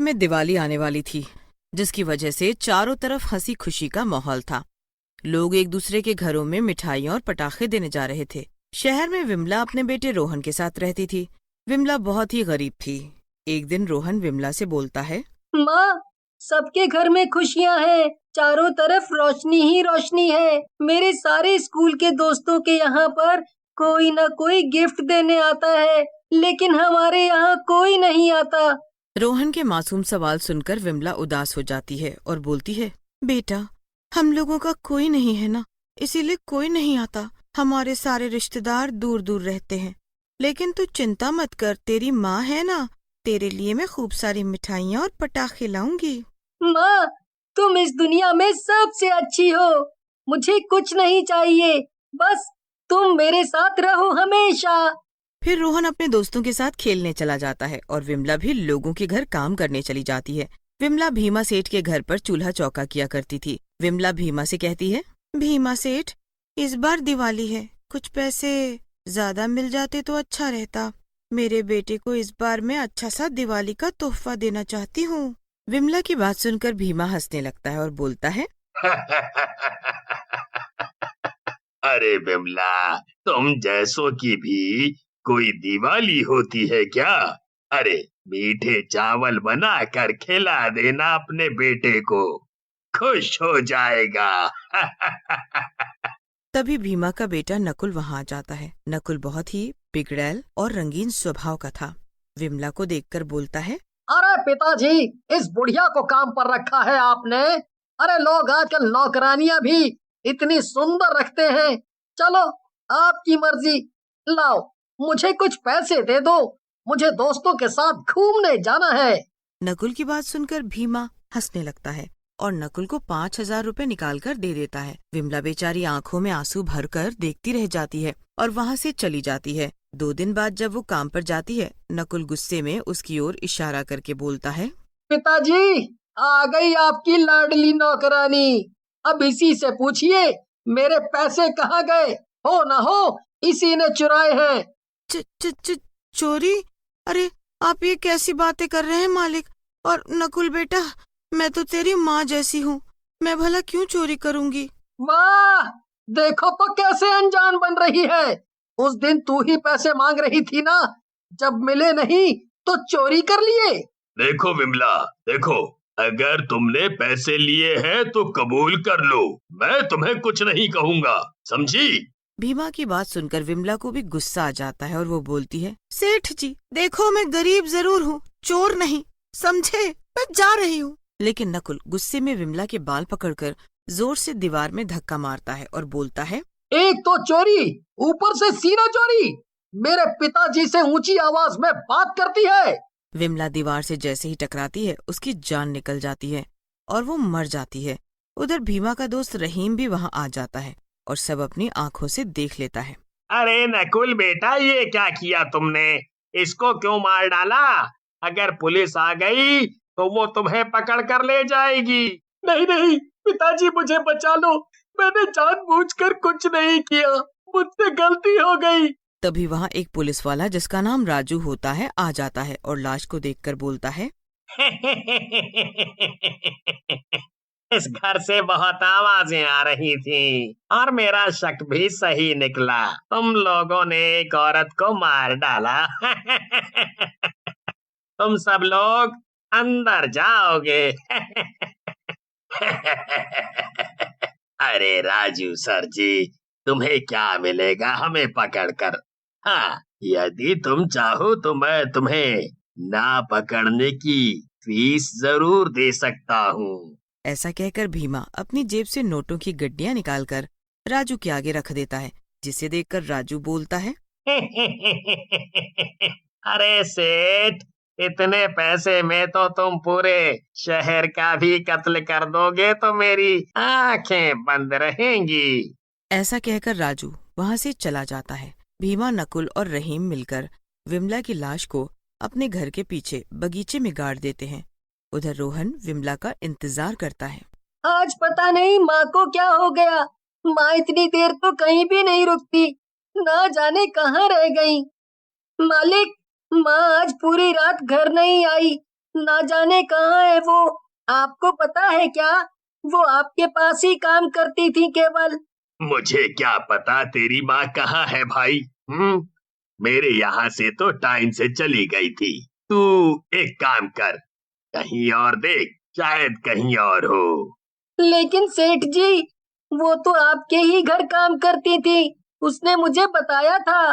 में दिवाली आने वाली थी, जिसकी वजह से चारों तरफ हंसी खुशी का माहौल था। लोग एक दूसरे के घरों में मिठाइयाँ और पटाखे देने जा रहे थे। शहर में विमला अपने बेटे रोहन के साथ रहती थी। विमला बहुत ही गरीब थी। एक दिन रोहन विमला से बोलता है, माँ, सबके घर में खुशियाँ हैं, चारों तरफ रोशनी ही रोशनी है। मेरे सारे स्कूल के दोस्तों के यहाँ पर कोई न कोई गिफ्ट देने आता है, लेकिन हमारे यहाँ कोई नहीं आता। रोहन के मासूम सवाल सुनकर विमला उदास हो जाती है और बोलती है, बेटा, हम लोगों का कोई नहीं है ना, इसीलिए कोई नहीं आता। हमारे सारे रिश्तेदार दूर दूर रहते हैं। लेकिन तू चिंता मत कर, तेरी माँ है ना, तेरे लिए मैं खूब सारी मिठाइयाँ और पटाखे लाऊंगी। माँ, तुम इस दुनिया में सबसे अच्छी हो। मुझे कुछ नहीं चाहिए, बस तुम मेरे साथ रहो हमेशा। फिर रोहन अपने दोस्तों के साथ खेलने चला जाता है और विमला भी लोगों के घर काम करने चली जाती है। विमला भीमा सेठ के घर पर चूल्हा चौका किया करती थी। विमला भीमा से कहती है, भीमा सेठ, इस बार दिवाली है, कुछ पैसे ज्यादा मिल जाते तो अच्छा रहता। मेरे बेटे को इस बार मैं अच्छा सा दिवाली का तोहफा देना चाहती हूँ। विमला की बात सुनकर भीमा हंसने लगता है और बोलता है, अरे विमला, तुम जैसों की भी कोई दिवाली होती है क्या? अरे मीठे चावल बना कर खिला देना अपने बेटे को, खुश हो जाएगा। तभी भीमा का बेटा नकुल वहाँ आ जाता है। नकुल बहुत ही बिगड़ैल और रंगीन स्वभाव का था। विमला को देखकर बोलता है, अरे पिताजी, इस बुढ़िया को काम पर रखा है आपने। अरे लोग आजकल नौकरानियां भी इतनी सुंदर रखते हैं। चलो, आपकी मर्जी। लाओ, मुझे कुछ पैसे दे दो, मुझे दोस्तों के साथ घूमने जाना है। नकुल की बात सुनकर भीमा हंसने लगता है और नकुल को 5,000 रुपए निकाल कर दे देता है। विमला बेचारी आंखों में आंसू भरकर देखती रह जाती है और वहाँ से चली जाती है। 2 दिन बाद जब वो काम पर जाती है, नकुल गुस्से में उसकी ओर इशारा करके बोलता है, पिताजी, आ गई आपकी लाडली नौकरानी। अब इसी से पूछिए मेरे पैसे कहाँ गए। हो ना हो, इसी ने चुराए हैं। च, च, च, चोरी? अरे आप ये कैसी बातें कर रहे हैं मालिक? और नकुल बेटा, मैं तो तेरी माँ जैसी हूँ, मैं भला क्यों चोरी करूँगी? वाह, देखो तो कैसे अनजान बन रही है। उस दिन तू ही पैसे मांग रही थी ना, जब मिले नहीं तो चोरी कर लिए। देखो विमला, देखो, अगर तुमने पैसे लिए हैं तो कबूल कर लो, मैं तुम्हें कुछ नहीं कहूँगा, समझी? भीमा की बात सुनकर विमला को भी गुस्सा आ जाता है और वो बोलती है, सेठ जी, देखो मैं गरीब जरूर हूँ, चोर नहीं, समझे? मैं जा रही हूँ। लेकिन नकुल गुस्से में विमला के बाल पकड़कर जोर से दीवार में धक्का मारता है और बोलता है, एक तो चोरी, ऊपर से सीना चोरी। मेरे पिताजी से ऊंची आवाज में बात करती है। विमला दीवार से जैसे ही टकराती है, उसकी जान निकल जाती है और वो मर जाती है। उधर भीमा का दोस्त रहीम भी वहाँ आ जाता है और सब अपनी आंखों से देख लेता है। अरे नकुल बेटा, ये क्या किया तुमने? इसको क्यों मार डाला? अगर पुलिस आ गई तो वो तुम्हें पकड़ कर ले जाएगी। नहीं नहीं पिताजी, मुझे बचा लो, मैंने जानबूझकर कुछ नहीं किया, मुझसे गलती हो गई। तभी वहाँ एक पुलिस वाला जिसका नाम राजू होता है आ जाता है और लाश को देखकर बोलता है, इस घर से बहुत आवाजें आ रही थी और मेरा शक भी सही निकला। तुम लोगों ने एक औरत को मार डाला। तुम सब लोग अंदर जाओगे। अरे राजू सर जी, तुम्हें क्या मिलेगा हमें पकड़कर? हाँ, यदि तुम चाहो तो मैं तुम्हें ना पकड़ने की फीस जरूर दे सकता हूँ। ऐसा कहकर भीमा अपनी जेब से नोटों की गड्डियां निकालकर राजू के आगे रख देता है, जिसे देखकर राजू बोलता है, अरे सेठ, इतने पैसे में तो तुम पूरे शहर का भी कत्ल कर दोगे तो मेरी आंखें बंद रहेंगी। ऐसा कहकर राजू वहाँ से चला जाता है। भीमा, नकुल और रहीम मिलकर विमला की लाश को अपने घर के पीछे बगीचे में गाड़ देते हैं। उधर रोहन विमला का इंतजार करता है। आज पता नहीं माँ को क्या हो गया। माँ इतनी देर तो कहीं भी नहीं रुकती, ना जाने कहाँ रह गई। मालिक, माँ आज पूरी रात घर नहीं आई, ना जाने कहाँ है वो। आपको पता है क्या, वो आपके पास ही काम करती थी केवल। मुझे क्या पता तेरी माँ कहाँ है भाई। मेरे यहाँ से तो टाइम से चली गई थी। तू एक काम कर, कहीं और देख, शायद कहीं और हो। लेकिन सेठ जी, वो तो आपके ही घर काम करती थी, उसने मुझे बताया था।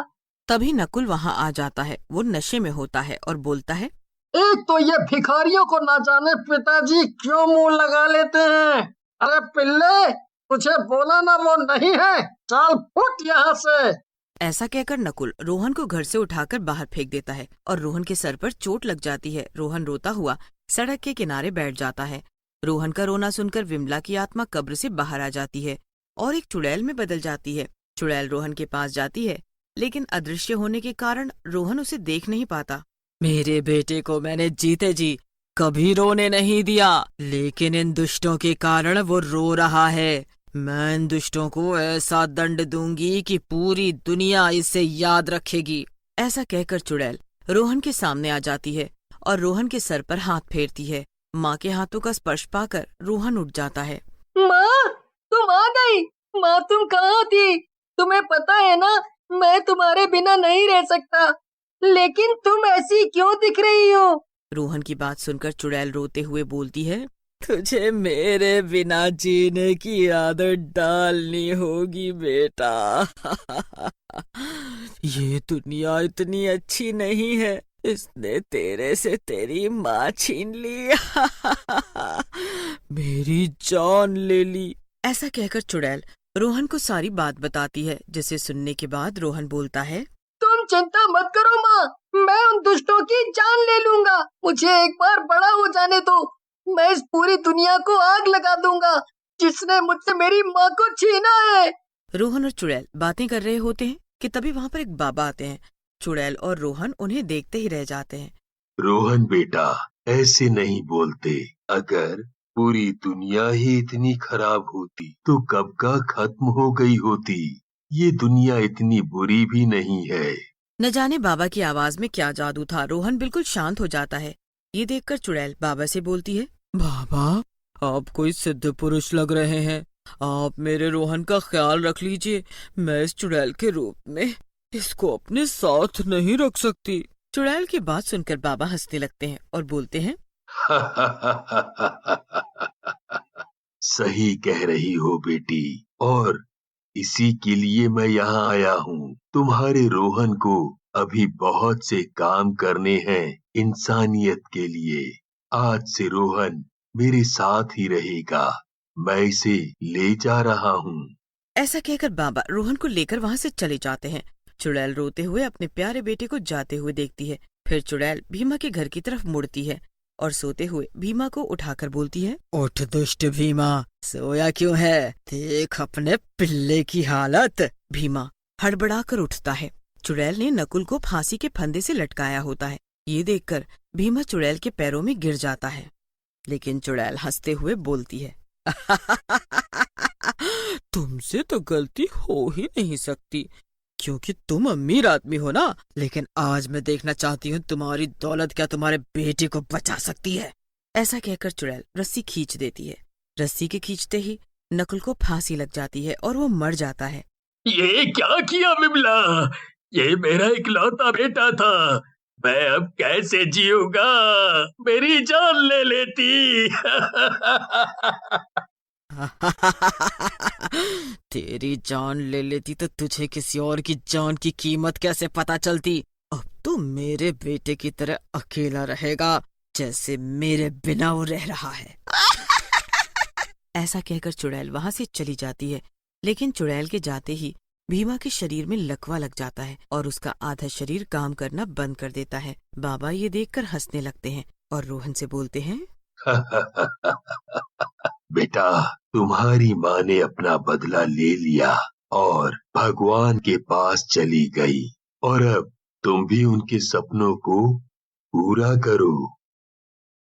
तभी नकुल वहाँ आ जाता है। वो नशे में होता है और बोलता है, एक तो ये भिखारियों को ना जाने पिताजी क्यों मुंह लगा लेते हैं। अरे पिल्ले, तुझे बोला ना वो नहीं है, चल फुट यहाँ से। ऐसा कहकर नकुल रोहन को घर से उठाकर बाहर फेंक देता है और रोहन के सर पर चोट लग जाती है। रोहन रोता हुआ सड़क के किनारे बैठ जाता है। रोहन का रोना सुनकर विमला की आत्मा कब्र से बाहर आ जाती है और एक चुड़ैल में बदल जाती है। चुड़ैल रोहन के पास जाती है, लेकिन अदृश्य होने के कारण रोहन उसे देख नहीं पाता। मेरे बेटे को मैंने जीते जी कभी रोने नहीं दिया, लेकिन इन दुष्टों के कारण वो रो रहा है। मैं इन दुष्टों को ऐसा दंड दूंगी कि पूरी दुनिया इसे याद रखेगी। ऐसा कहकर चुड़ैल रोहन के सामने आ जाती है और रोहन के सर पर हाथ फेरती है। माँ के हाथों का स्पर्श पाकर रोहन उठ जाता है। माँ, तुम आ गई। माँ, तुम कहाँ थी? तुम्हें पता है ना, मैं तुम्हारे बिना नहीं रह सकता, लेकिन तुम ऐसी क्यों दिख रही हो? रोहन की बात सुनकर चुड़ैल रोते हुए बोलती है, तुझे मेरे बिना जीने की आदत डालनी होगी बेटा। ये दुनिया इतनी अच्छी नहीं है, इसने तेरे से तेरी माँ छीन ली। मेरी जान ले ली। ऐसा कहकर चुड़ैल रोहन को सारी बात बताती है, जिसे सुनने के बाद रोहन बोलता है, तुम चिंता मत करो माँ, मैं उन दुष्टों की जान ले लूंगा। मुझे एक बार बड़ा हो जाने दो, मैं इस पूरी दुनिया को आग लगा दूंगा जिसने मुझसे मेरी माँ को छीना है। रोहन और चुड़ैल बातें कर रहे होते हैं कि तभी वहाँ पर एक बाबा आते हैं। चुड़ैल और रोहन उन्हें देखते ही रह जाते हैं। रोहन बेटा, ऐसे नहीं बोलते। अगर पूरी दुनिया ही इतनी खराब होती तो कब का खत्म हो गई होती। ये दुनिया इतनी बुरी भी नहीं है। न जाने बाबा की आवाज में क्या जादू था, रोहन बिल्कुल शांत हो जाता है। ये देखकर चुड़ैल बाबा से बोलती है, बाबा, आप कोई सिद्ध पुरुष लग रहे हैं, आप मेरे रोहन का ख्याल रख लीजिए। मैं इस चुड़ैल के रूप में इसको अपने साथ नहीं रख सकती। चुड़ैल की बात सुनकर बाबा हंसने लगते हैं और बोलते हैं, सही कह रही हो बेटी, और इसी के लिए मैं यहाँ आया हूँ। तुम्हारे रोहन को अभी बहुत से काम करने हैं इंसानियत के लिए। आज से रोहन मेरे साथ ही रहेगा। मैं इसे ले जा रहा हूँ। ऐसा कहकर बाबा रोहन को लेकर वहाँ से चले जाते हैं। चुड़ैल रोते हुए अपने प्यारे बेटे को जाते हुए देखती है। फिर चुड़ैल भीमा के घर की तरफ मुड़ती है और सोते हुए भीमा को उठाकर बोलती है, उठ दुष्ट भीमा, सोया क्यों है? देख अपने पिल्ले की हालत। भीमा हड़बड़ाकर उठता है। चुड़ैल ने नकुल को फांसी के फंदे से लटकाया होता है। ये देखकर भीमा चुड़ैल के पैरों में गिर जाता है, लेकिन चुड़ैल हंसते हुए बोलती है, तुमसे तो गलती हो ही नहीं सकती, क्योंकि तुम अमीर आदमी हो ना। लेकिन आज मैं देखना चाहती हूँ तुम्हारी दौलत क्या तुम्हारे बेटे को बचा सकती है। ऐसा कहकर चुड़ैल रस्सी खींच देती है। रस्सी के खींचते ही नकुल को फांसी लग जाती है और वो मर जाता है। ये क्या किया विमला? ये मेरा इकलौता बेटा था। मैं अब कैसे जीऊंगा? मेरी जान ले लेती। तेरी जान ले लेती तो तुझे किसी और की जान की कीमत कैसे पता चलती? अब तो मेरे बेटे की तरह अकेला रहेगा, जैसे मेरे बिना वो रह रहा है। ऐसा कहकर चुड़ैल वहाँ से चली जाती है, लेकिन चुड़ैल के जाते ही भीमा के शरीर में लकवा लग जाता है और उसका आधा शरीर काम करना बंद कर देता है। बाबा ये देखकर हंसने लगते हैं और रोहन से बोलते हैं, बेटा, तुम्हारी माँ ने अपना बदला ले लिया और भगवान के पास चली गई, और अब तुम भी उनके सपनों को पूरा करो।